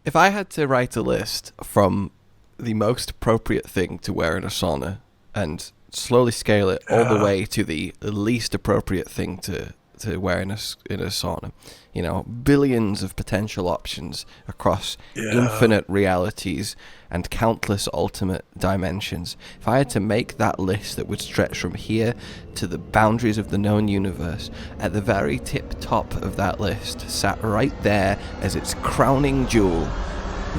If I had to write a list from the most appropriate thing to wear in a sauna and slowly scale it all the way to the least appropriate thing to wear in a sauna, you know, billions of potential options across infinite realities and countless ultimate dimensions. If I had to make that list that would stretch from here to the boundaries of the known universe, at the very tip top of that list, sat right there as its crowning jewel,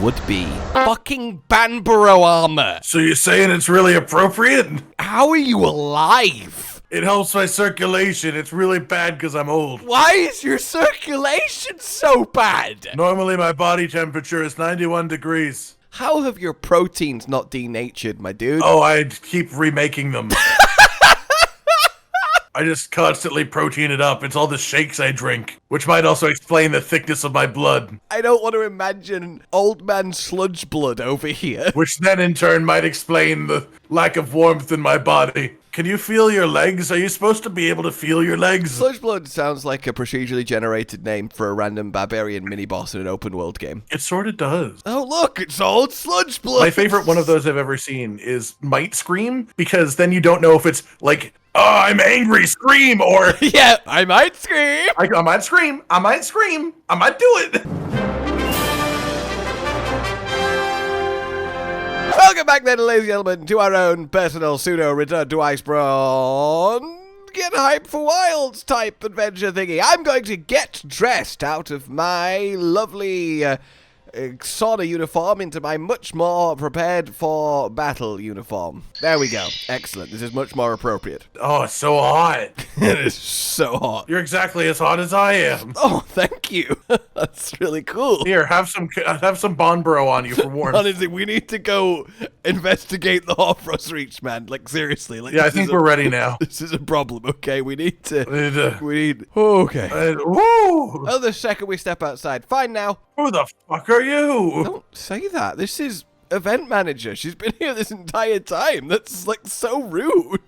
would be fucking Banburo armor. So you're saying it's really appropriate? How are you alive? It helps my circulation. It's really bad because I'm old. Why is your circulation so bad? Normally my body temperature is 91 degrees. How have your proteins not denatured, my dude? Oh, I keep remaking them. I just constantly protein it up. It's all the shakes I drink, which might also explain the thickness of my blood. I don't want to imagine old man sludge blood over here. Which then in turn might explain the lack of warmth in my body. Can you feel your legs? Are you supposed to be able to feel your legs? Sludge blood sounds like a procedurally generated name for a random barbarian mini-boss in an open world game. It sort of does. Oh look, it's old sludge blood! My favorite one of those I've ever seen is Might Scream, because then you don't know if it's like, oh, I'm angry, scream, or... yeah, I might scream! I might scream, I might scream, I might do it! Welcome back then, ladies and gentlemen, to our own personal pseudo-return to Iceborne. Get hype for wilds type adventure thingy. I'm going to get dressed out of my lovely sauna uniform into my much more prepared for battle uniform. There we go. Excellent. This is much more appropriate. Oh, it's so hot. It is so hot. You're exactly as hot as I am. Oh, thank you. That's really cool. Here, have some Bonbro on you for warmth. Honestly, we need to go investigate the Hoarfrost Reach, man. Like, seriously. Like, Yeah, I think we're ready now. This is a problem, okay? We need to... Okay. Woo! Oh, the second we step outside. Fine now. Who the fuck are you? Don't say that. This is event manager. She's been here this entire time. That's, like, so rude.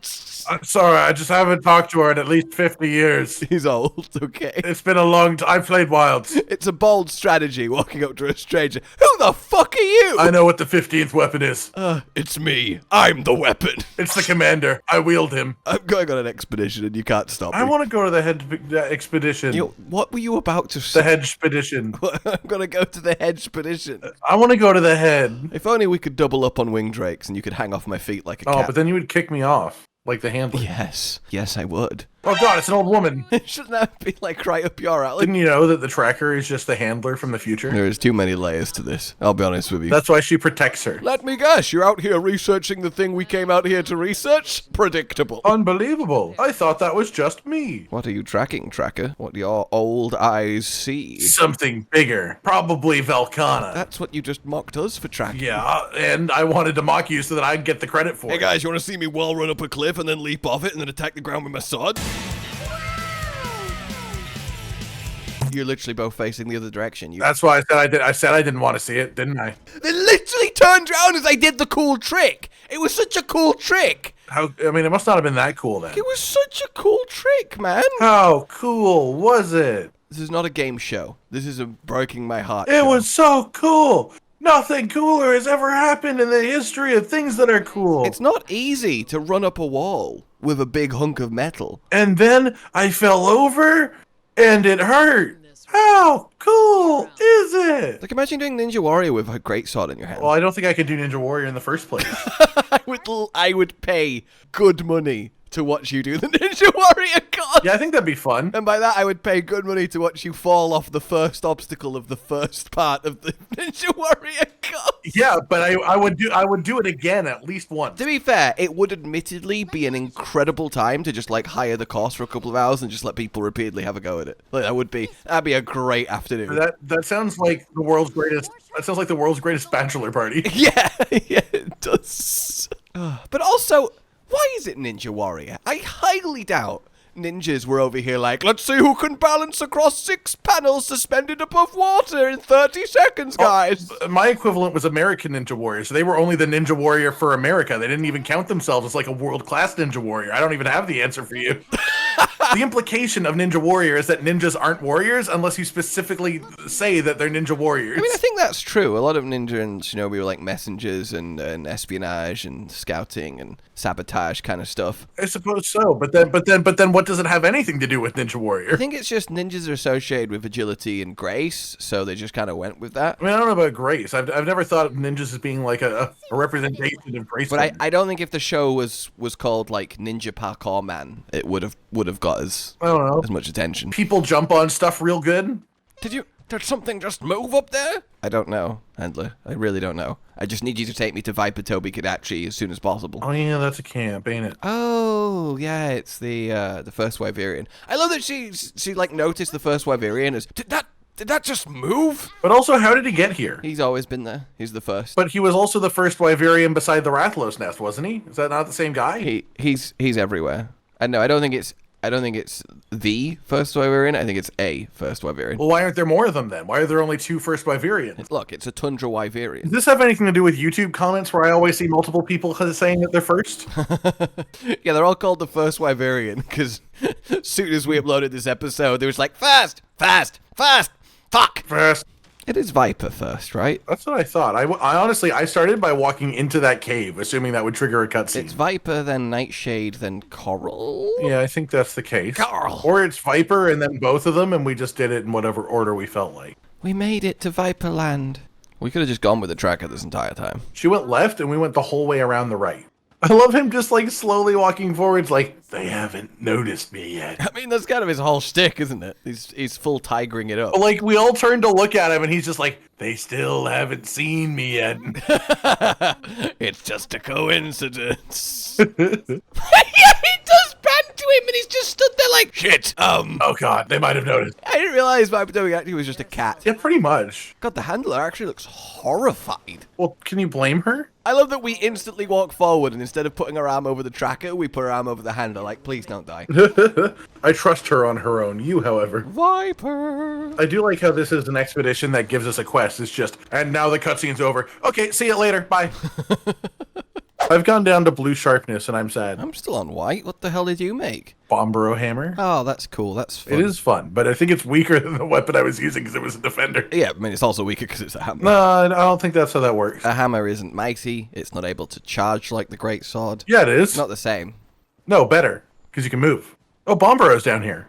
I'm sorry, I just haven't talked to her in at least 50 years. He's old, okay? It's been a long time. I've played Wilds. It's a bold strategy, walking up to a stranger. Who the fuck are you? I know what the 15th weapon is. It's me. I'm the weapon. It's the commander. I wield him. I'm going on an expedition and you can't stop me. I want to go to the head expedition. What were you about to say? The hedge expedition. I'm going to go to the hedge expedition. I want to go to the head. If only we could double up on wing drakes and you could hang off my feet like a cat. Oh, but then you would kick me off. Like the handler. Yes. Yes, I would. Oh god, it's an old woman. Shouldn't that be like right up your alley? Didn't you know that the tracker is just the handler from the future? There is too many layers to this. I'll be honest with you. That's why she protects her. Let me guess, you're out here researching the thing we came out here to research? Predictable. Unbelievable. I thought that was just me. What are you tracking, tracker? What do your old eyes see? Something bigger. Probably Velcana. That's what you just mocked us for tracking. Yeah, and I wanted to mock you so that I'd get the credit for it. Hey guys, you want to see me wall run up a cliff and then leap off it and then attack the ground with my sword? You're literally both facing the other direction. That's why I said I did. I said I didn't want to see it, didn't I? They literally turned around as I did the cool trick. It was such a cool trick. How? I mean, it must not have been that cool then. It was such a cool trick, man. How cool was it? This is not a game show. This is a breaking my heart It show. was so cool. Nothing cooler has ever happened in the history of things that are cool. It's not easy to run up a wall with a big hunk of metal. And then I fell over, and it hurt. How cool is it? Like, imagine doing Ninja Warrior with a greatsword in your hand. Well, I don't think I could do Ninja Warrior in the first place. I would pay good money to watch you do the Ninja Warrior con. Yeah, I think that'd be fun. And by that, I would pay good money to watch you fall off the first obstacle of the first part of the Ninja Warrior con. Yeah, but I would do it again at least once. To be fair, it would admittedly be an incredible time to just like hire the course for a couple of hours and just let people repeatedly have a go at it. Like that'd be a great afternoon. That sounds like the world's greatest. That sounds like the world's greatest bachelor party. Yeah, yeah, it does. But also, why is it Ninja Warrior? I highly doubt ninjas were over here like, let's see who can balance across 6 panels suspended above water in 30 seconds, guys. My equivalent was American Ninja Warrior, so they were only the Ninja Warrior for America. They didn't even count themselves as like a world-class Ninja Warrior. I don't even have the answer for you. The implication of ninja warrior is that ninjas aren't warriors unless you specifically say that they're ninja warriors. I mean, I think that's true. A lot of ninja and shinobi were like messengers and espionage and scouting and sabotage kind of stuff. I suppose so, but then, what does it have anything to do with ninja warrior? I think it's just ninjas are associated with agility and grace, so they just kind of went with that. I mean, I don't know about grace. I've never thought of ninjas as being like a representation of grace. But I don't think if the show was called like Ninja Parkour Man, it would have got as much attention. People jump on stuff real good. Did something just move up there? I don't know, Handler. I really don't know. I just need you to take me to Viper Tobi-Kadachi as soon as possible. Oh yeah, that's a camp, ain't it? Oh yeah, it's the first Wyverian. I love that she like noticed the first Wyverian as did that just move? But also, how did he get here? He's always been there. He's the first. But he was also the first Wyverian beside the Rathalos nest, wasn't he? Is that not the same guy? He's everywhere. And no, I don't think it's the first Wyverian. I think it's a first Wyverian. Well, why aren't there more of them then? Why are there only 2 first Wyverians? Look, it's a tundra Wyverian. Does this have anything to do with YouTube comments where I always see multiple people saying that they're first? Yeah, they're all called the first Wyverian because as soon as we uploaded this episode, there was like fast, fuck. First. It is Viper first, right? That's what I thought. I honestly, I started by walking into that cave, assuming that would trigger a cutscene. It's Viper, then Nightshade, then Coral. Yeah, I think that's the case. Coral. Or it's Viper and then both of them, and we just did it in whatever order we felt like. We made it to Viper Land. We could have just gone with the tracker this entire time. She went left, and we went the whole way around the right. I love him just like slowly walking forwards, like they haven't noticed me yet. I mean, that's kind of his whole shtick, isn't it? He's full tigering it up. But, like, we all turned to look at him, and he's just like, they still haven't seen me yet. It's just a coincidence. Yeah, he does pan to him, and he's just stood there like, shit. Oh god, they might have noticed. I didn't realize Viper Tobi-Kadachi was just a cat. Yeah, pretty much. God, the handler actually looks horrified. Well, can you blame her? I love that we instantly walk forward, and instead of putting our arm over the tracker, we put our arm over the handler. Like, please don't die. I trust her on her own. You, however. Viper. I do like how this is an expedition that gives us a quest. It's just, and now the cutscene's over. Okay, see you later. Bye. I've gone down to blue sharpness, and I'm sad. I'm still on white. What the hell did you make? Bombaro hammer. Oh, that's cool. That's fun. It is fun, but I think it's weaker than the weapon I was using because it was a defender. Yeah, I mean, it's also weaker because it's a hammer. No, I don't think that's how that works. A hammer isn't mighty. It's not able to charge like the great sword. Yeah, it is. Not the same. No, better, because you can move. Oh, Bombaro's down here.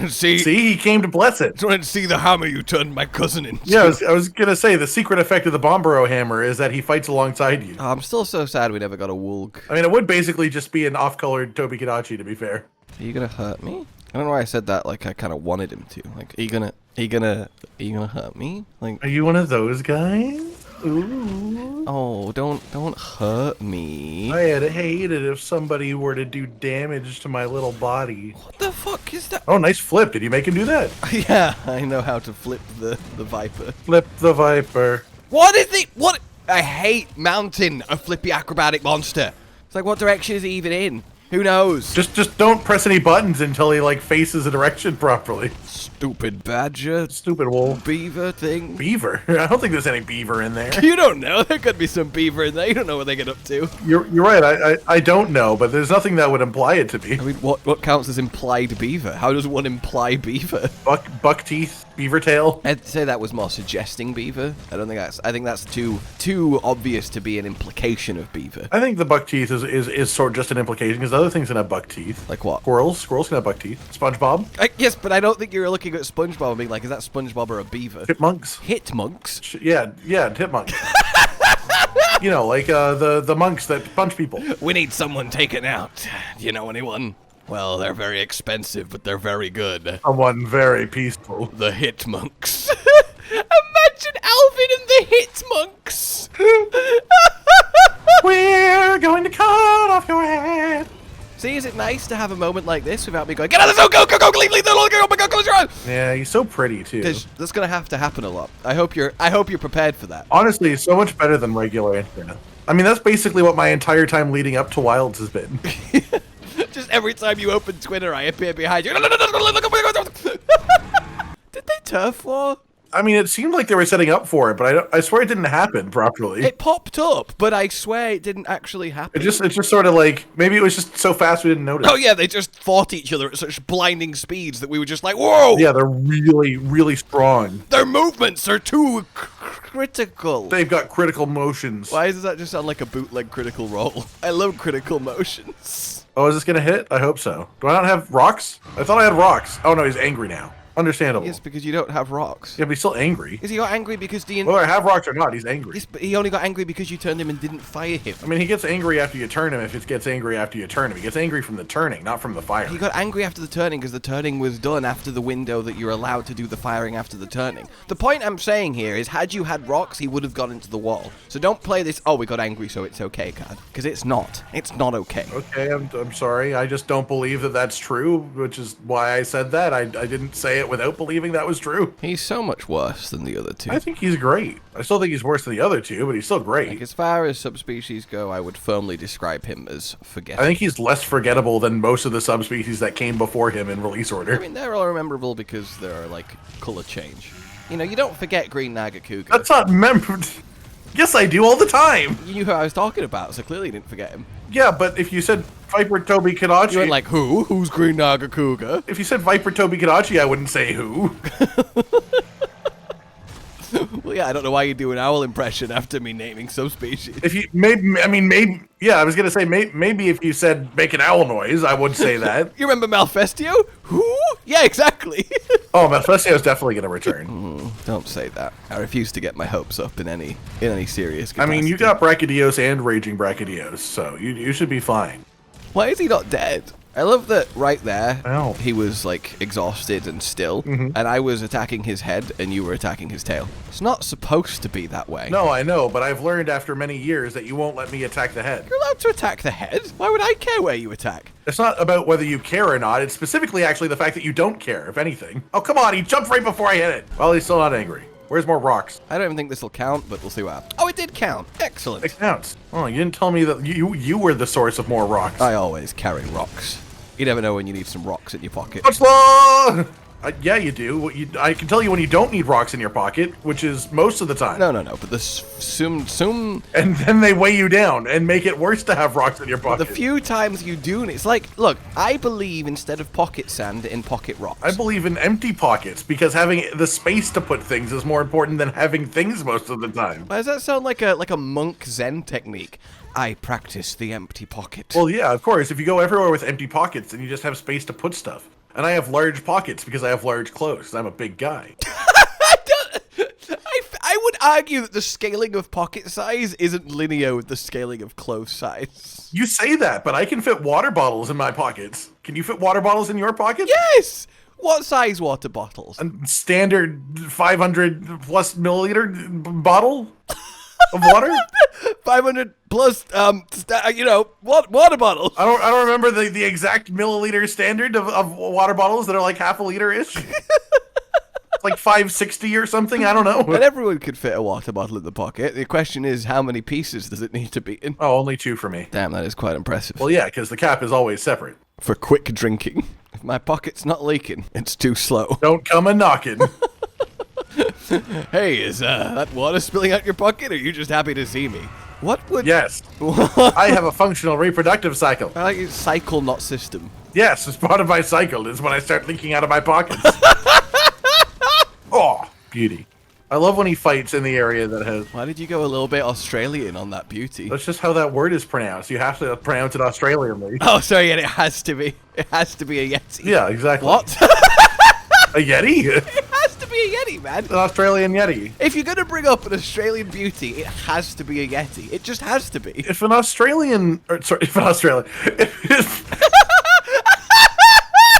See, he came to bless it. Trying to see the hammer you turned my cousin into. Yeah, I was gonna say the secret effect of the Bombaro hammer is that he fights alongside you. Oh, I'm still so sad we never got a Woolg. I mean, it would basically just be an off-colored Tobi-Kadachi, to be fair. Are you gonna hurt me? I don't know why I said that. Like I kind of wanted him to. Like, are you gonna hurt me? Like, Are you one of those guys? Ooh. oh, don't hurt me. I'd hate it if somebody were to do damage to my little body. What the fuck is that? Oh, nice flip. Did you make him do that? Yeah, I know how to flip the Viper. Flip the Viper. What is it? What? I hate mounting a flippy acrobatic monster. It's like, what direction is he even in? Who knows? Just don't press any buttons until he like faces a direction properly. Stupid badger. Stupid wolf. Beaver thing. Beaver? I don't think there's any beaver in there. You don't know. There could be some beaver in there. You don't know what they get up to. You're right. I don't know, but there's nothing that would imply it to be. I mean, what counts as implied beaver? How does one imply beaver? Buck teeth, beaver tail. I'd say that was more suggesting beaver. I think that's too obvious to be an implication of beaver. I think the buck teeth is sort of just an implication because other things can have buck teeth. Like what? Squirrels can have buck teeth. SpongeBob. Yes, but I don't think you're looking at SpongeBob and being like, is that SpongeBob or a beaver? Chipmunks. Hitmonks? Yeah, chipmunks. You know, like the monks that punch people. We need someone taken out. Do you know anyone? Well, they're very expensive, but they're very good. Someone very peaceful. The Hitmonks. Imagine Alvin and the Hitmonks. We're going to cut off your head. See, is it nice to have a moment like this without me going, get out of the zone, go, leave, oh my god, close your eyes. Yeah, he's so pretty too. That's gonna have to happen a lot. I hope you're prepared for that. Honestly, so much better than regular internet. I mean, that's basically what my entire time leading up to Wilds has been. Just every time you open Twitter, I appear behind you. Did they turf war? I mean, it seemed like they were setting up for it, but I swear it didn't happen properly. It popped up, but I swear it didn't actually happen. It's just sort of like, maybe it was just so fast we didn't notice. Oh yeah, they just fought each other at such blinding speeds that we were just like, whoa! Yeah, they're really, really strong. Their movements are too critical. They've got critical motions. Why does that just sound like a bootleg Critical Role? I love critical motions. Oh, is this gonna hit? I hope so. Do I not have rocks? I thought I had rocks. Oh no, he's angry now. Understandable. Yes, because you don't have rocks. Yeah, but he's still angry. Is he got angry because Whether I have rocks or not, he's angry. Yes, but he only got angry because you turned him and didn't fire him. I mean, he gets angry after you turn him if it gets angry after you turn him. He gets angry from the turning, not from the fire. He got angry after the turning because the turning was done after the window that you're allowed to do the firing after the turning. The point I'm saying here is, had you had rocks, he would have gone into the wall. So don't play this, oh, we got angry, so it's okay card. Because it's not. It's not okay. Okay, I'm sorry. I just don't believe that that's true, which is why I said that. I didn't say it without believing that was true. He's so much worse than the other two. I think he's great. I still think he's worse than the other two, but he's still great. Like, as far as subspecies go, I would firmly describe him as forgettable. I think he's less forgettable than most of the subspecies that came before him in release order. I mean, they're all memorable because they're, like, color change. You know, you don't forget Green Nagakuga. That's not memorable. Yes, I do all the time. You knew who I was talking about, so clearly you didn't forget him. Yeah, but if you said Viper Tobi-Kadachi... You went like, who? Who's Green Nagakuga? If you said Viper Tobi-Kadachi, I wouldn't say who. Well, yeah, I don't know why you do an owl impression after me naming subspecies. If you maybe yeah, I was gonna say maybe if you said make an owl noise, I would say that. You remember Malfestio? Who? Yeah, exactly. Oh, Malfestio's definitely gonna return. Don't say that. I refuse to get my hopes up in any serious I capacity. mean, you got Brachydios and Raging Brachydios, so you should be fine. Why is he not dead? I love that right there, Ow. he was, like, exhausted and still, and I was attacking his head, and you were attacking his tail. It's not supposed to be that way. No, I know, but I've learned after many years that you won't let me attack the head. You're allowed to attack the head. Why would I care where you attack? It's not about whether you care or not. It's specifically actually the fact that you don't care, if anything. Oh, come on, he jumped right before I hit it. Well, he's still not angry. Where's more rocks? I don't even think this will count, but we'll see what happens. Oh, it did count. Excellent. It counts. Oh, you didn't tell me that you were the source of more rocks. I always carry rocks. You never know when you need some rocks in your pocket. What's law? Yeah, you do. I can tell you when you don't need rocks in your pocket, which is most of the time. No, but the soon. And then they weigh you down and make it worse to have rocks in your pocket. The few times you do, it's like, look, I believe instead of pocket sand in pocket rocks. I believe in empty pockets because having the space to put things is more important than having things most of the time. Why does that sound like a monk Zen technique? I practice the empty pocket. Well, yeah, of course. If you go everywhere with empty pockets, then you just have space to put stuff. And I have large pockets because I have large clothes, 'cause I'm a big guy. I would argue that the scaling of pocket size isn't linear with the scaling of clothes size. You say that, but I can fit water bottles in my pockets. Can you fit water bottles in your pockets? Yes! What size water bottles? A standard 500 plus milliliter bottle of water? 500 plus, water bottles. I don't remember the exact milliliter standard of water bottles that are like half a liter-ish. It's like 560 or something, I don't know. And everyone could fit a water bottle in the pocket. The question is, how many pieces does it need to be in? Oh, only 2 for me. Damn, that is quite impressive. Well, yeah, because the cap is always separate. For quick drinking. If my pocket's not leaking, it's too slow. Don't come a-knocking. Hey, is that water spilling out your pocket, or are you just happy to see me? What would... Yes. I have a functional reproductive cycle. I like it's cycle, not system. Yes, it's part of my cycle is when I start leaking out of my pockets. Oh, beauty. I love when he fights in the area that has... Why did you go a little bit Australian on that beauty? That's just how that word is pronounced. You have to pronounce it Australianly. Oh, sorry, and it has to be. It has to be a Yeti. Yeah, exactly. What? A Yeti? It has to be a Yeti, man. An Australian Yeti. If you're going to bring up an Australian beauty, it has to be a Yeti. It just has to be. If an Australian...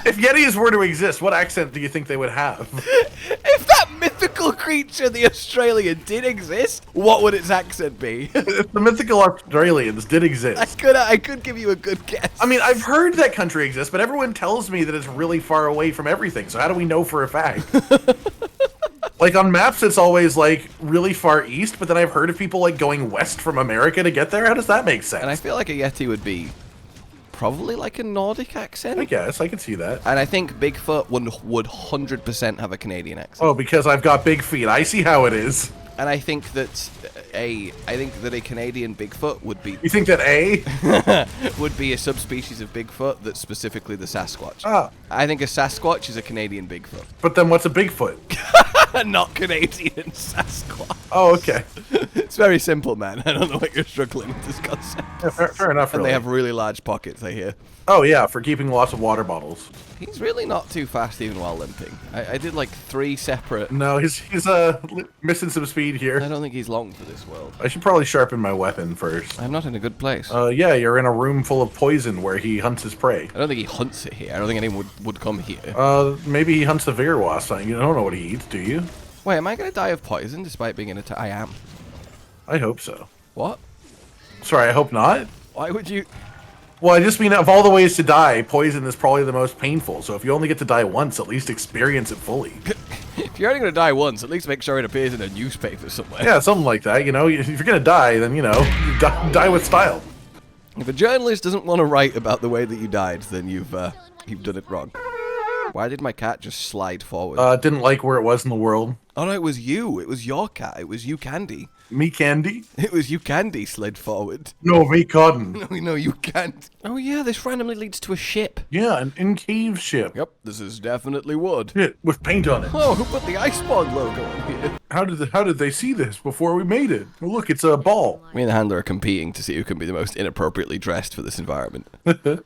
If Yetis were to exist, what accent do you think they would have? If that mythical creature, the Australian, did exist, what would its accent be? If the mythical Australians did exist. I could give you a good guess. I mean, I've heard that country exists, but everyone tells me that it's really far away from everything, so how do we know for a fact? Like, on maps, it's always, like, really far east, but then I've heard of people, like, going west from America to get there. How does that make sense? And I feel like a Yeti would be probably like a Nordic accent. I guess I can see that. And I think Bigfoot would 100% have a Canadian accent. Oh, because I've got big feet. I see how it is. And I think that a Canadian Bigfoot would be You think that would be a subspecies of Bigfoot that's specifically the Sasquatch. Ah. I think a Sasquatch is a Canadian Bigfoot. But then what's a Bigfoot? Not Canadian Sasquatch. Oh, okay. It's very simple, man. I don't know what you're struggling with this concept. Yeah, fair enough. And Really. they have really large pockets, I hear. Oh yeah, for keeping lots of water bottles. He's really not too fast even while limping. I did like 3 separate... No, he's missing some speed here. I don't think he's long for this world. I should probably sharpen my weapon first. I'm not in a good place. Yeah, you're in a room full of poison where he hunts his prey. I don't think he hunts it here. I don't think anyone would come here. Maybe he hunts the Vigor Wasp. You don't know what he eats, do you? Wait, am I going to die of poison despite being in a... I am. I hope so. What? Sorry, I hope not. Why would you... Well, I just mean of all the ways to die, poison is probably the most painful. So if you only get to die once, at least experience it fully. If you're only going to die once, at least make sure it appears in a newspaper somewhere. Yeah, something like that. You know, if you're gonna die, then you know, die with style. If a journalist doesn't want to write about the way that you died, then you've done it wrong. Why did my cat just slide forward? Didn't like where it was in the world. Oh no, it was you. It was your cat. It was you, Candy. Me Candy? It was you, Candy, slid forward. No, me Cotton. No, you can't. Oh yeah, this randomly leads to a ship. Yeah, an in-cave ship. Yep, this is definitely wood. Shit, with paint on it. Oh, who put the Iceborne logo on here? How did they see this before we made it? Well, look, it's a ball. Me and the handler are competing to see who can be the most inappropriately dressed for this environment.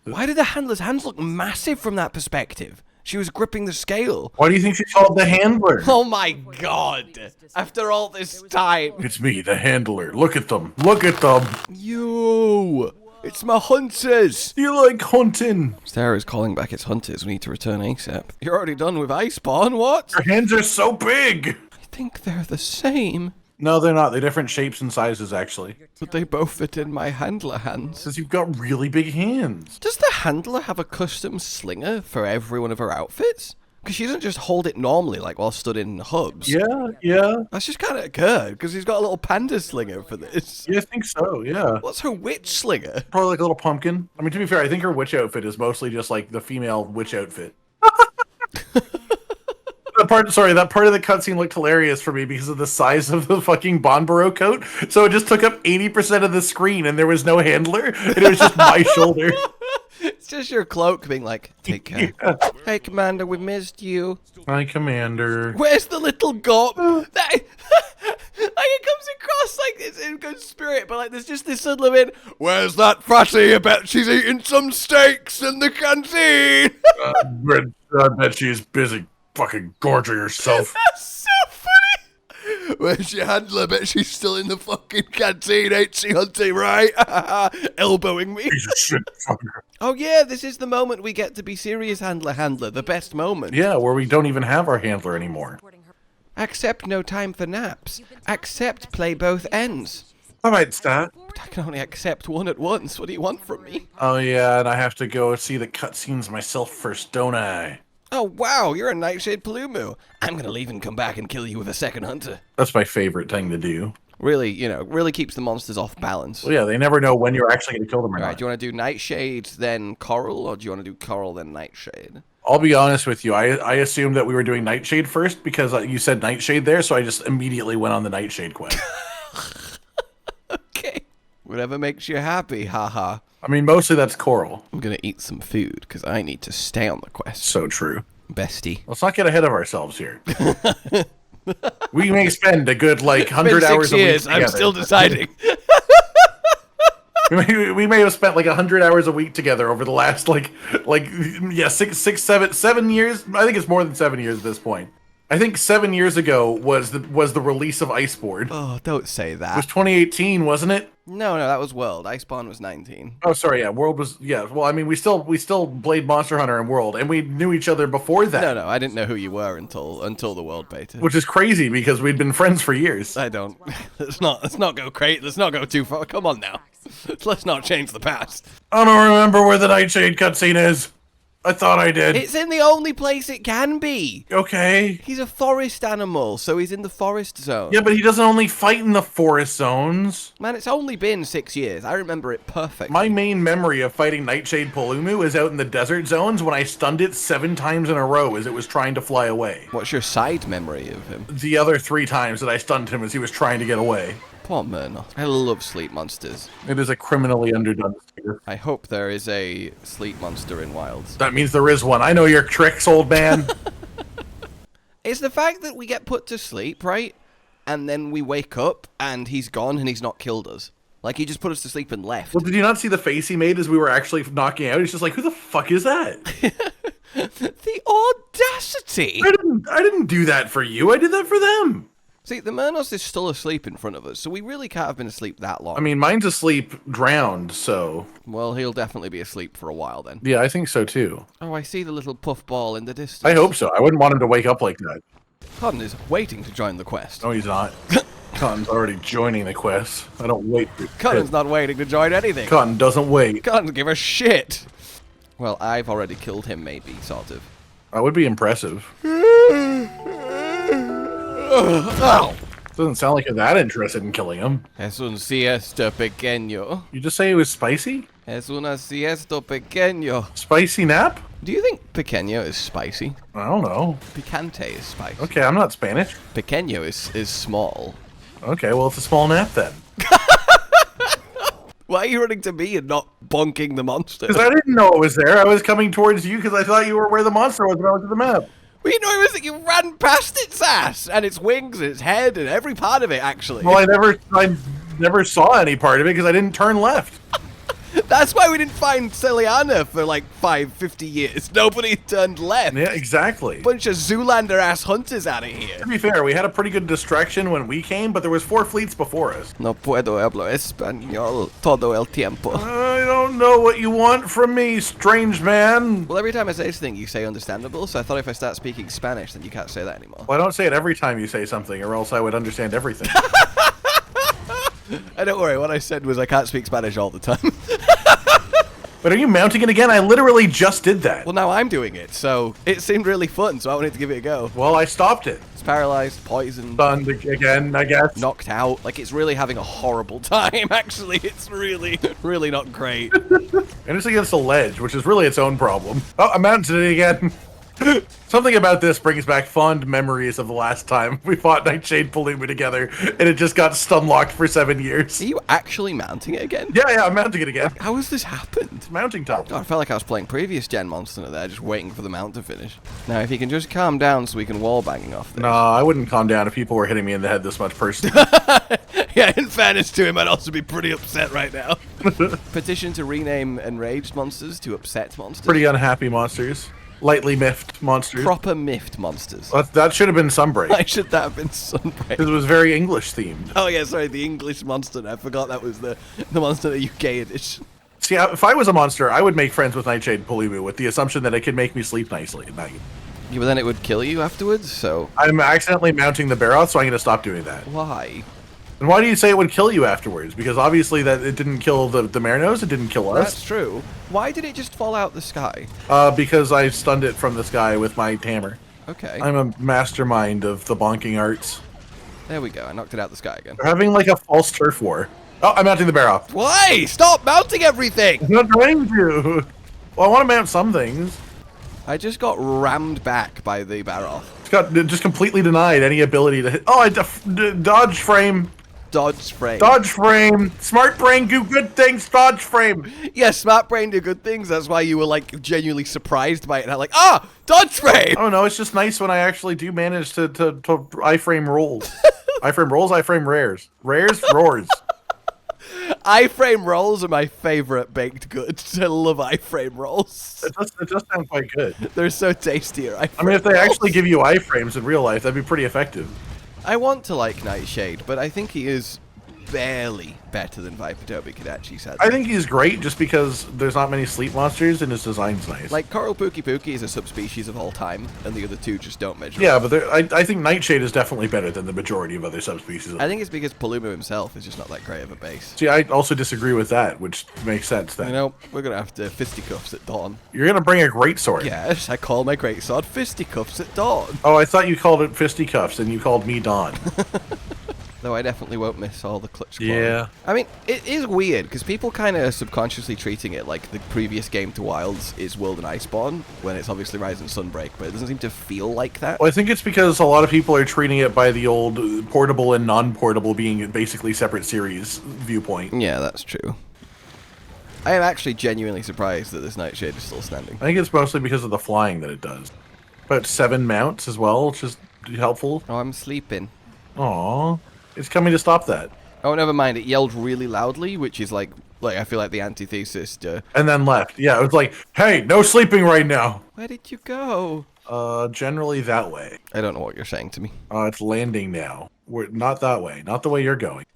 Why did the handler's hands look massive from that perspective? She was gripping the scale. Why do you think she's called the handler? Oh my god! After all this time. It's me, the handler. Look at them. Look at them. Yo! It's my hunters! You like hunting? Sarah's calling back its hunters. We need to return ASAP. You're already done with Iceborne, what? Your hands are so big. I think they're the same. No, they're not. They're different shapes and sizes, actually. But they both fit in my handler hands. Because you've got really big hands. Does the handler have a custom slinger for every one of her outfits? Because she doesn't just hold it normally, like while stood in hubs. Yeah. That's just kind of good, because he's got a little panda slinger for this. Yeah, I think so, yeah. What's her witch slinger? Probably like a little pumpkin. I mean, to be fair, I think her witch outfit is mostly just like the female witch outfit. That part of the cutscene looked hilarious for me because of the size of the fucking Bonboro coat. So it just took up 80% of the screen and there was no handler. And it was just my shoulder. It's just your cloak being like, take care. Yeah. Hey, Commander, we missed you. Hi, Commander. Where's the little goat? Like, it comes across like it's in good spirit, but like there's just this subtle bit. Where's that fatty? I bet she's eating some steaks in the canteen. I bet she's busy fucking gorging herself. That's so funny. Where's your handler? I bet she's still in the fucking canteen, ain't she, Hunty, right? Elbowing me. Piece of shit, fucker. Oh yeah, this is the moment we get to be serious handler, the best moment. Yeah, where we don't even have our handler anymore. Accept no time for naps. Accept play both ends. All right, Stat. But I can only accept one at once. What do you want from me? Oh yeah, and I have to go see the cutscenes myself first, don't I? Oh wow, you're a Nightshade Paolumu. I'm gonna leave and come back and kill you with a second hunter. That's my favorite thing to do. Really, really keeps the monsters off balance. Well, yeah, they never know when you're actually going to kill them or Alright, not. do you want to do Nightshade, then Coral, or do you want to do Coral, then Nightshade? I'll be honest with you. I assumed that we were doing Nightshade first because you said Nightshade there, so I just immediately went on the Nightshade quest. Okay. Whatever makes you happy, haha. I mean, mostly that's Coral. I'm gonna eat some food, because I need to stay on the quest. So true. Bestie. Let's not get ahead of ourselves here. We may spend a good, 100 Been 6 hours a week years, together. I'm still deciding. We may have spent 100 hours a week together over the last 7 years. I think it's more than 7 years at this point. I think 7 years ago was the release of Iceborne. Oh, don't say It that. was 2018, wasn't it? No, that was World. Iceborne was 19. Oh, sorry. Yeah, World was. Yeah. Well, I mean, we still played Monster Hunter and World, and we knew each other before that. No, I didn't know who you were until the World beta. Which is crazy because we'd been friends for years. I don't. Let's not go crazy. Let's not go too far. Come on now. Let's not change the past. I don't remember where the Nightshade cutscene is. I thought I did. It's in the only place it can be. Okay. He's a forest animal, so he's in the forest zone. Yeah, but he doesn't only fight in the forest zones. Man, it's only been 6 years. I remember it perfectly. My main memory of fighting Nightshade Paolumu is out in the desert zones when I stunned it 7 times in a row as it was trying to fly away. What's your side memory of him? The other 3 times that I stunned him as he was trying to get away. Poor Murnoth. I love sleep monsters. It is a criminally underdone tier. I hope there is a sleep monster in Wilds. That means there is one. I know your tricks, old man. It's the fact that we get put to sleep, right? And then we wake up and he's gone and he's not killed us. Like, he just put us to sleep and left. Well, did you not see the face he made as we were actually knocking out? He's just like, who the fuck is that? The audacity! I didn't do that for you. I did that for them. See, the Murnos is still asleep in front of us, so we really can't have been asleep that long. I mean, mine's asleep drowned, so... Well, he'll definitely be asleep for a while then. Yeah, I think so too. Oh, I see the little puffball in the distance. I hope so. I wouldn't want him to wake up like that. Cotton is waiting to join the quest. No, he's not. Cotton's already joining the quest. I don't wait for Cotton's not waiting to join anything. Cotton doesn't wait. Cotton give a shit. Well, I've already killed him, maybe, sort of. That would be impressive. Oh. Doesn't sound like you're that interested in killing him. Es un siesta pequeño. You just say it was spicy? Es una siesta pequeño. Spicy nap? Do you think pequeño is spicy? I don't know. Picante is spicy. Okay, I'm not Spanish. Pequeño is small. Okay, well, it's a small nap then. Why are you running to me and not bonking the monster? Because I didn't know it was there. I was coming towards you because I thought you were where the monster was when I went to the map. Well, you know, it was that you ran past its ass and its wings and its head and every part of it, actually. Well, I never saw any part of it because I didn't turn left. That's why we didn't find Celiana for like 50 years. Nobody turned left. Yeah, exactly. Bunch of Zoolander-ass hunters out of here. To be fair, we had a pretty good distraction when we came, but there was 4 fleets before us. No puedo hablar español todo el tiempo. I don't know what you want from me, strange man. Well, every time I say something, you say understandable, so I thought if I start speaking Spanish, then you can't say that anymore. Well, I don't say it every time you say something, or else I would understand everything. Don't worry, what I said was I can't speak Spanish all the time. But are you mounting it again? I literally just did that. Well, now I'm doing it, so it seemed really fun, so I wanted to give it a go. Well, I stopped it. It's paralyzed, poisoned, Stunned again, I guess. knocked out. Like, it's really having a horrible time, actually. It's really, really not great. And it's against a ledge, which is really its own problem. Oh, I mounted it again. Something about this brings back fond memories of the last time we fought Nightshade Paolumu together, and it just got stun-locked for 7 years. Are you actually mounting it again? Yeah, I'm mounting it again. How has this happened? It's mounting time. God, I felt like I was playing previous gen Monster Hunter there, just waiting for the mount to finish. Now, if you can just calm down so we can wall banging off this. No, I wouldn't calm down if people were hitting me in the head this much personally. Yeah, in fairness to him, I'd also be pretty upset right now. Petition to rename enraged monsters to upset monsters. Pretty unhappy monsters. Lightly miffed monsters. Proper miffed monsters. That should have been Sunbreak. Why should that have been Sunbreak? Because it was very English themed. Oh yeah, sorry, the English Monster. I forgot that was the Monster Hunter UK edition. See, if I was a monster, I would make friends with Nightshade Paolumu with the assumption that it could make me sleep nicely at night. Yeah, but then it would kill you afterwards, so... I'm accidentally mounting the Baroth, so I'm going to stop doing that. Why? And why do you say it would kill you afterwards? Because obviously that it didn't kill the Marinos, it didn't kill us. That's true. Why did it just fall out the sky? Because I stunned it from the sky with my hammer. Okay. I'm a mastermind of the bonking arts. There we go, I knocked it out the sky again. We're having like a false turf war. Oh, I'm mounting the Baroth. Why? Stop mounting everything! I'm not trying to. Well, I want to mount some things. I just got rammed back by the Baroth. It just completely denied any ability to hit. Oh, I dodge frame. Dodge frame. Dodge frame. Smart brain do good things. Dodge frame. Yeah, smart brain do good things. That's why you were like genuinely surprised by it. And I'm like, dodge frame. Oh no, it's just nice when I actually do manage to iframe rolls. Iframe rolls, iframe rares. Rares, roars. iframe rolls are my favorite baked goods. I love iframe rolls. It does sound quite good. They're so tasty. I mean, if they actually give you iframes in real life, that'd be pretty effective. I want to like Nightshade, but I think he is barely better than Viper Tobi-Kadachi, sadly. I think he's great just because there's not many sleep monsters and his design's nice. Like, Coral Pukei-Pukei is a subspecies of all time, and the other two just don't measure. Yeah, but I think Nightshade is definitely better than the majority of other subspecies. I think it's because Paolumu himself is just not that great of a base. See, I also disagree with that, which makes sense then. You know, we're going to have to fisticuffs at dawn. You're going to bring a greatsword. Yes, I call my greatsword fisticuffs at dawn. Oh, I thought you called it fisticuffs and you called me Dawn. Though I definitely won't miss all the clutch claw. Yeah. I mean, it is weird, because people kind of subconsciously treating it like the previous game to Wilds is World and Iceborne, when it's obviously Rise and Sunbreak, but it doesn't seem to feel like that. Well, I think it's because a lot of people are treating it by the old portable and non-portable being basically separate series viewpoint. Yeah, that's true. I am actually genuinely surprised that this Nightshade is still standing. I think it's mostly because of the flying that it does. About 7 mounts as well, which is helpful. Oh, I'm sleeping. Aww. It's coming to stop that. Oh, never mind. It yelled really loudly, which is like I feel like the antithesis to... And then left. Yeah, it was like, hey, no sleeping right now. Where did you go? Generally that way. I don't know what you're saying to me. It's landing now. We're not that way. Not the way you're going.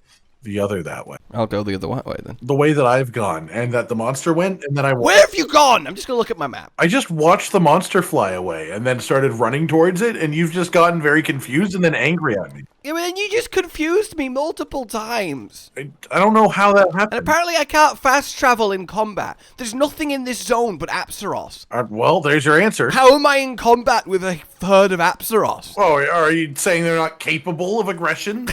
The other that way. I'll go the other way then. The way that I've gone, and that the monster went, and then I... Where have you gone? I'm just gonna look at my map. I just watched the monster fly away, and then started running towards it, and you've just gotten very confused and then angry at me. Yeah, man, you just confused me multiple times. I don't know how that happened. And apparently I can't fast travel in combat. There's nothing in this zone but Apsaros. Well, there's your answer. How am I in combat with a herd of Apsaros? Oh, are you saying they're not capable of aggression?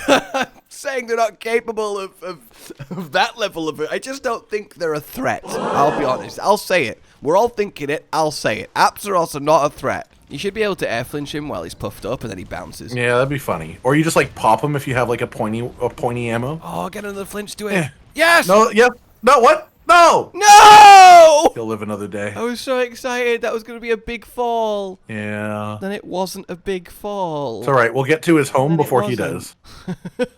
Saying they're not capable of that level of it. I just don't think they're a threat. I'll be honest. I'll say it. We're all thinking it. I'll say it. Apsaros are not a threat. You should be able to air flinch him while he's puffed up and then he bounces. Yeah, that'd be funny. Or you just like pop him if you have like a pointy ammo. Oh, get another flinch to it. Yes! No, yep. No, what? No! No! He'll live another day. I was so excited. That was going to be a big fall. Yeah. Then it wasn't a big fall. It's alright. We'll get to his home before he does. Imagine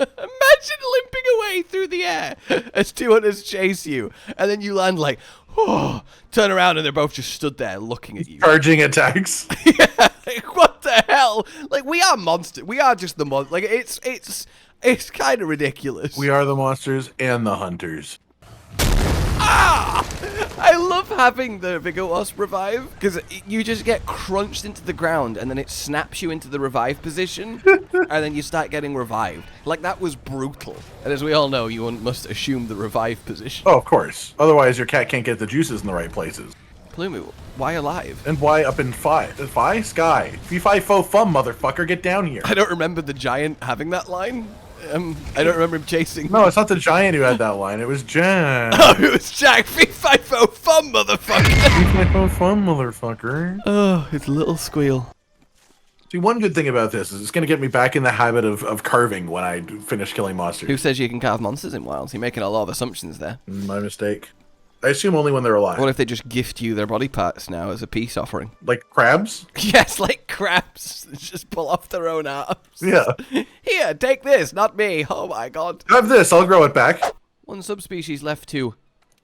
limping away through the air as two hunters chase you. And then you land like, oh, turn around and they're both just stood there looking at you. Charging attacks. Yeah, like, what the hell? Like, we are monsters. We are just the monster. Like, it's kind of ridiculous. We are the monsters and the hunters. Ah! I love having the Vigor Wasp revive, because you just get crunched into the ground, and then it snaps you into the revive position, and then you start getting revived. Like, that was brutal. And as we all know, you must assume the revive position. Oh, of course. Otherwise, your cat can't get the juices in the right places. Paolumu, why alive? And why up in Phi? Sky. Fee-fi fo fum, motherfucker, get down here. I don't remember the giant having that line. I don't remember him chasing. No, it's not the giant who had that line. It was Jan. Oh, it was Jack. Fee-fi-fo fum, motherfucker. Fee-fi fo fum, motherfucker. Oh, it's a little squeal. See, one good thing about this is it's going to get me back in the habit of carving when I finish killing monsters. Who says you can carve monsters in Wilds? You're making a lot of assumptions there. My mistake. I assume only when they're alive. What if they just gift you their body parts now as a peace offering? Like crabs? Yes, like crabs. Just pull off their own arms. Yeah. Here, take this, not me. Oh my god. Have this, I'll grow it back. One subspecies left to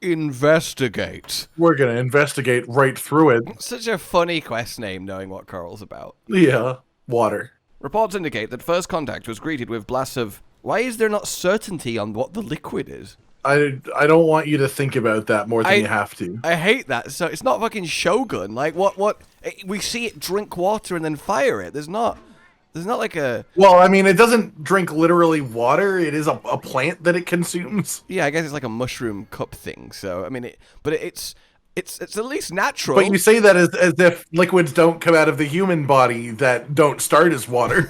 investigate. We're going to investigate right through it. Such a funny quest name, knowing what Coral's about. Yeah. Water. Reports indicate that first contact was greeted with blasts of, why is there not certainty on what the liquid is? I don't want you to think about that more than you have to. I hate that. So it's not fucking Shogun. Like what we see it drink water and then fire it. There's not like a... Well, I mean, it doesn't drink literally water. It is a plant that it consumes. Yeah, I guess it's like a mushroom cup thing. So I mean, it's at least natural. But you say that as if liquids don't come out of the human body that don't start as water.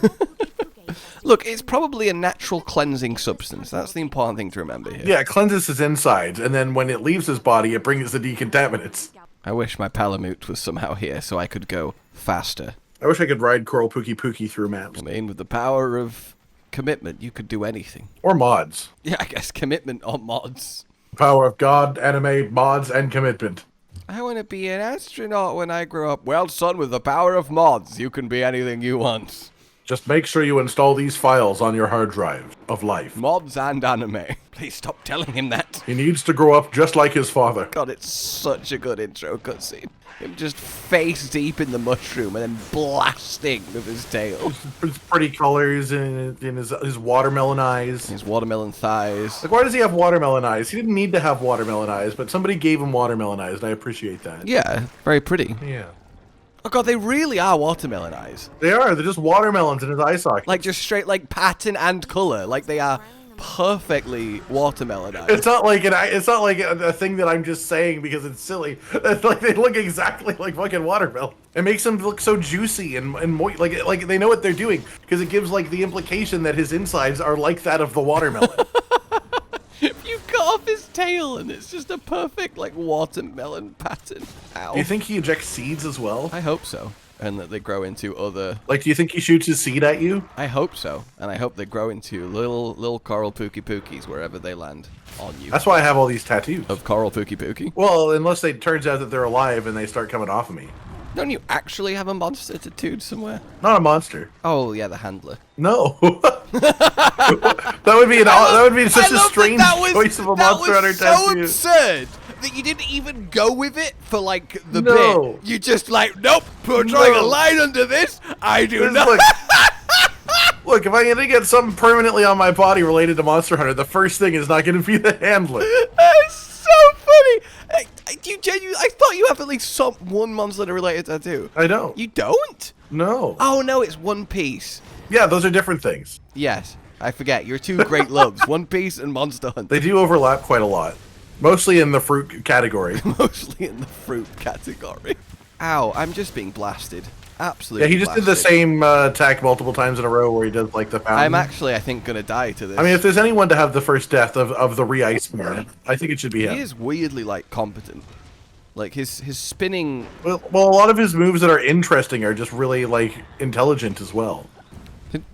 Look, it's probably a natural cleansing substance. That's the important thing to remember here. Yeah, it cleanses his insides, and then when it leaves his body, it brings the decontaminants. I wish my Paolumu was somehow here so I could go faster. I wish I could ride Coral Pukei-Pukei through maps. I mean, with the power of commitment, you could do anything. Or mods. Yeah, I guess commitment or mods. Power of God, anime, mods, and commitment. I want to be an astronaut when I grow up. Well, son, with the power of mods, you can be anything you want. Just make sure you install these files on your hard drive of life. Mods and anime. Please stop telling him that. He needs to grow up just like his father. God, it's such a good intro cutscene. Him just face deep in the mushroom and then blasting with his tail. His pretty colors and his watermelon eyes. His watermelon thighs. Like, why does he have watermelon eyes? He didn't need to have watermelon eyes, but somebody gave him watermelon eyes, and I appreciate that. Yeah, very pretty. Yeah. Oh god, they really are watermelon eyes. They are. They're just watermelons in his eye socket. Like, just straight, like, pattern and color. Like, they are perfectly watermelon eyes. It's not like a thing that I'm just saying because it's silly. It's like they look exactly like fucking watermelon. It makes them look so juicy and moist. Like they know what they're doing because it gives like the implication that his insides are like that of the watermelon. You cut off his tail and it's just a perfect, like, watermelon pattern. Ow. Do you think he ejects seeds as well? I hope so. And that they grow into other... Like, do you think he shoots his seed at you? I hope so. And I hope they grow into little coral Pukei-Pukeis wherever they land on you. That's why I have all these tattoos. Of coral Pukei-Pukei? Well, unless it turns out that they're alive and they start coming off of me. Don't you actually have a monster tattooed somewhere? Not a monster. Oh, yeah, the handler. No. that would be such a strange choice of a Monster Hunter tattoo. That was so absurd that you didn't even go with it for, like, the No. bit. You just, like, nope, we're drawing a line under this. I do not. Look, if I'm going to get something permanently on my body related to Monster Hunter, the first thing is not going to be the handler. That's so funny. I thought you have at least one Monster Hunter related tattoo. I don't. You don't? No. Oh, no, it's One Piece. Yeah, those are different things. Yes, I forget. Your two great loves, One Piece and Monster Hunter. They do overlap quite a lot. Mostly in the fruit category. Mostly in the fruit category. Ow, I'm just being blasted. Absolutely. Yeah, he just did the same attack multiple times in a row where he does like the fountain. I'm actually, I think, going to die to this. I mean, if there's anyone to have the first death of the Iceborne, I think it should be him. He is weirdly, like, competent. Like, his spinning... Well, a lot of his moves that are interesting are just really, like, intelligent as well.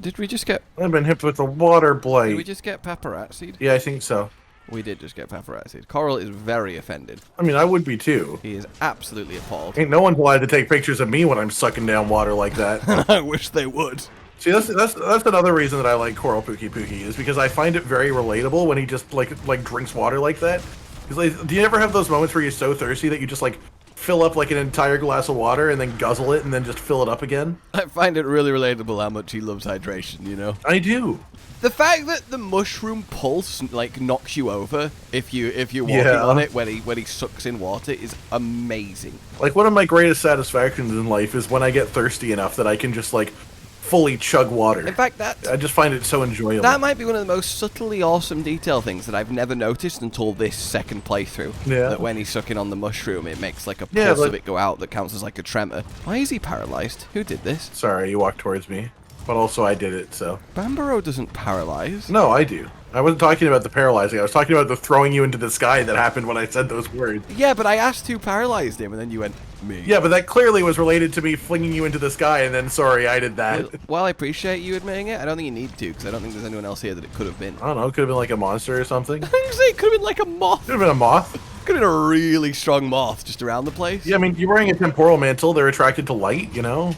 Did we just get... I've been hit with a water blight. Did we just get paparazzi'd? Yeah, I think so. We did just get paparazzi'd. Coral is very offended. I mean, I would be too. He is absolutely appalled. Ain't no one's allowed to take pictures of me when I'm sucking down water like that. I wish they would. See, that's another reason that I like Coral Pukei-Pukei is because I find it very relatable when he just like drinks water like that. He's like, do you ever have those moments where you're so thirsty that you just like fill up like an entire glass of water and then guzzle it and then just fill it up again? I find it really relatable how much he loves hydration, you know? I do. The fact that the mushroom pulse like knocks you over if you're walking on it when he sucks in water is amazing. Like, one of my greatest satisfactions in life is when I get thirsty enough that I can just like fully chug water. In fact, I just find it so enjoyable. That might be one of the most subtly awesome detail things that I've never noticed until this second playthrough. Yeah. That when he's sucking on the mushroom, it makes like a pulse of it go out that counts as like a tremor. Why is he paralyzed? Who did this? Sorry, you walked towards me. But also I did it, so. Bambaro doesn't paralyze. No, I do. I wasn't talking about the paralyzing. I was talking about the throwing you into the sky that happened when I said those words. Yeah, but I asked who paralyzed him, and then you went, me. Yeah, but that clearly was related to me flinging you into the sky, and then, sorry, I did that. Well, while I appreciate you admitting it, I don't think you need to, because I don't think there's anyone else here that it could have been. I don't know, it could have been like a monster or something. I think you say it could have been like a moth. Could have been a moth. Could have been a really strong moth just around the place. Yeah, I mean, you're wearing a temporal mantle. They're attracted to light, you know?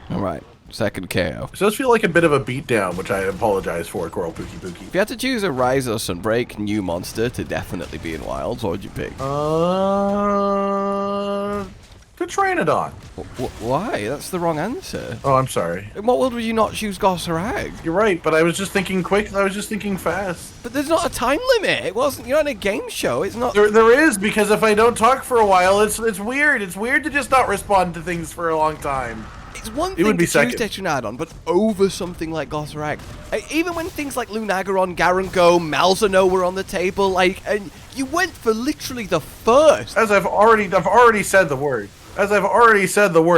All right. Second KO. It does feel like a bit of a beatdown, which I apologize for, Coral Pukei-Pukei. If you had to choose a Rise or Sunbreak new monster to definitely be in Wilds, what would you pick? Pteranodon. Why? That's the wrong answer. Oh, I'm sorry. In what world would you not choose Gossarag? You're right, but I was just thinking quick. I was just thinking fast. But there's not a time limit. It wasn't. You're on a game show. It's not. There is, because if I don't talk for a while, it's weird. It's weird to just not respond to things for a long time. It's one thing to choose Tetranadon, but over something like Gossarag. Even when things like Lunagaron, Garango, Malzeno were on the table, and you went for literally the first. As I've already said the word.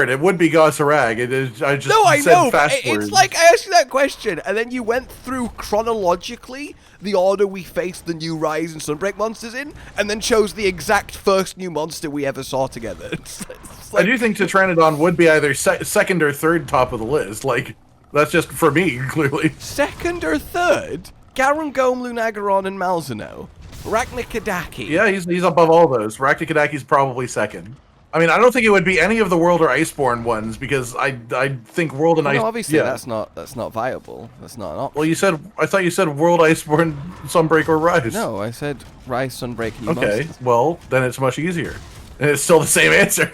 It would be Gossarag. I just said fast words. It's like I asked you that question, and then you went through chronologically the order we faced the new Rise and Sunbreak monsters in, and then chose the exact first new monster we ever saw together. It's like, I do think Tetranodon would be either second or third top of the list. Like, that's just for me, clearly. Second or third? Garangome, Lunagaron, and Malzeno. Rak-Nik-Kadaki. Yeah, he's above all those. Rak-Nik-Kadaki's probably second. I mean, I don't think it would be any of the World or Iceborne ones because I think World and Ice. No, obviously that's not viable. That's not an option. Well, I thought you said World, Iceborne, Sunbreak, or Rise. No, I said Rise, Sunbreak, and Okay, Monsters. well then it's much easier, and it's still the same answer.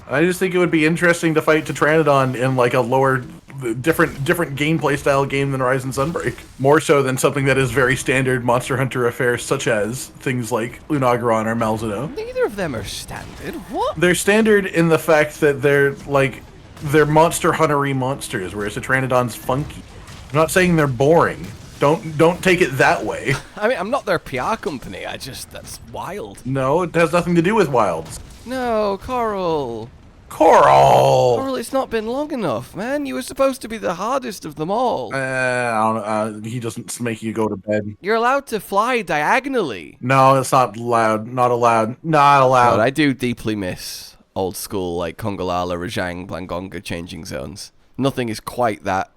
I just think it would be interesting to fight Tetranodon in like a lower, different gameplay style game than Rise and Sunbreak. More so than something that is very standard Monster Hunter affairs, such as things like Lunagaron or Malzeno. Neither of them are standard. What? They're standard in the fact that they're Monster Hunter-y monsters, whereas Tetranodon's funky. I'm not saying they're boring. Don't take it that way. I mean, I'm not their PR company. That's wild. No, it has nothing to do with wilds. No, Coral. Coral! It's not been long enough, man. You were supposed to be the hardest of them all. I don't know. He doesn't make you go to bed. You're allowed to fly diagonally. No, it's not allowed. Not allowed. Not allowed. God, I do deeply miss old school, like Kongolala, Rajang, Blangonga changing zones. Nothing is quite that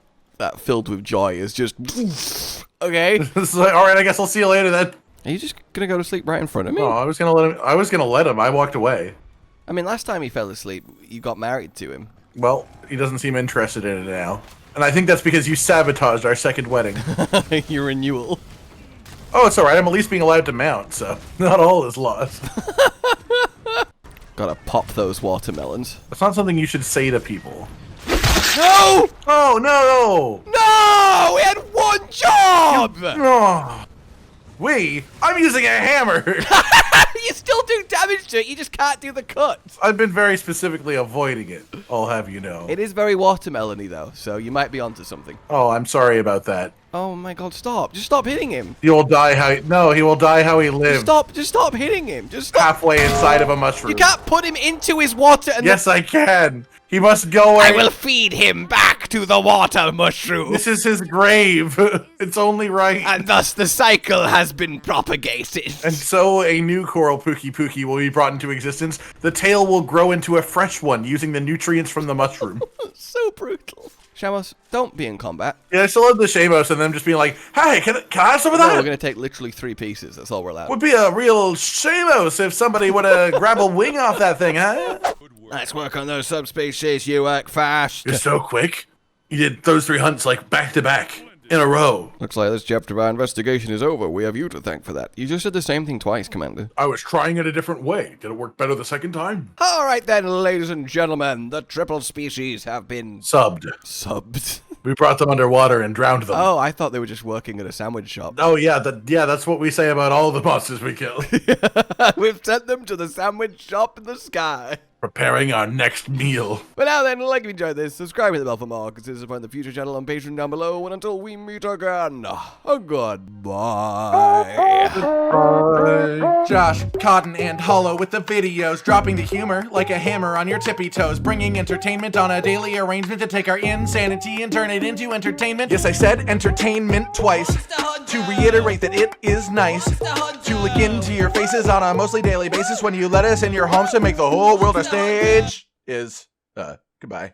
filled with joy. It's just... Okay. Alright, I guess I'll see you later then. Are you just gonna go to sleep right in front of me? Oh, I was gonna let him. I walked away. I mean, last time he fell asleep, you got married to him. Well, he doesn't seem interested in it now. And I think that's because you sabotaged our second wedding. Your renewal. Oh, it's alright. I'm at least being allowed to mount, so not all is lost. Gotta pop those watermelons. That's not something you should say to people. No! Oh, no! No! We had one job! Oh. I'm using a hammer! You still do damage to it, you just can't do the cuts. I've been very specifically avoiding it, I'll have you know. It is very watermelony though, so you might be onto something. Oh, I'm sorry about that. Oh my god, stop. Just stop hitting him. He will die he will die how he lived. Just stop hitting him. Just stop. Halfway inside of a mushroom. You can't put him into his water and Yes, I can. He must go I will feed him back to the water mushroom. This is his grave. It's only right. And thus the cycle has been propagated. And so a new coral Pukei-Pukei will be brought into existence. The tail will grow into a fresh one using the nutrients from the mushroom. So brutal. Shamos, don't be in combat. Yeah, I still love the Shamos and them just being like, hey, can I have some of that? No, we're going to take literally 3 pieces. That's all we're allowed. Would be a real Shamos if somebody would have grabbed a wing off that thing, huh? Let's work on those subspecies. You work fast. You're so quick. You did those 3 hunts like back to back in a row. Looks like this chapter of our investigation is over. We have you to thank for that. You just said the same thing twice, Commander. I was trying it a different way. Did it work better the second time? All right then, ladies and gentlemen. The triple species have been... Subbed. We brought them underwater and drowned them. Oh, I thought they were just working at a sandwich shop. Oh, yeah, that's what we say about all the monsters we kill. We've sent them to the sandwich shop in the sky. Preparing our next meal. But now then, like if you enjoyed this, subscribe to the bell for more, consider supporting the future channel on Patreon down below, and until we meet again, goodbye. Josh, Cotton, and Hollow with the videos, dropping the humor like a hammer on your tippy toes, bringing entertainment on a daily arrangement to take our insanity and turn it into entertainment. Yes, I said entertainment twice, to reiterate that it is nice to look into your faces on a mostly daily basis when you let us in your homes to make the whole world a stage. Goodbye.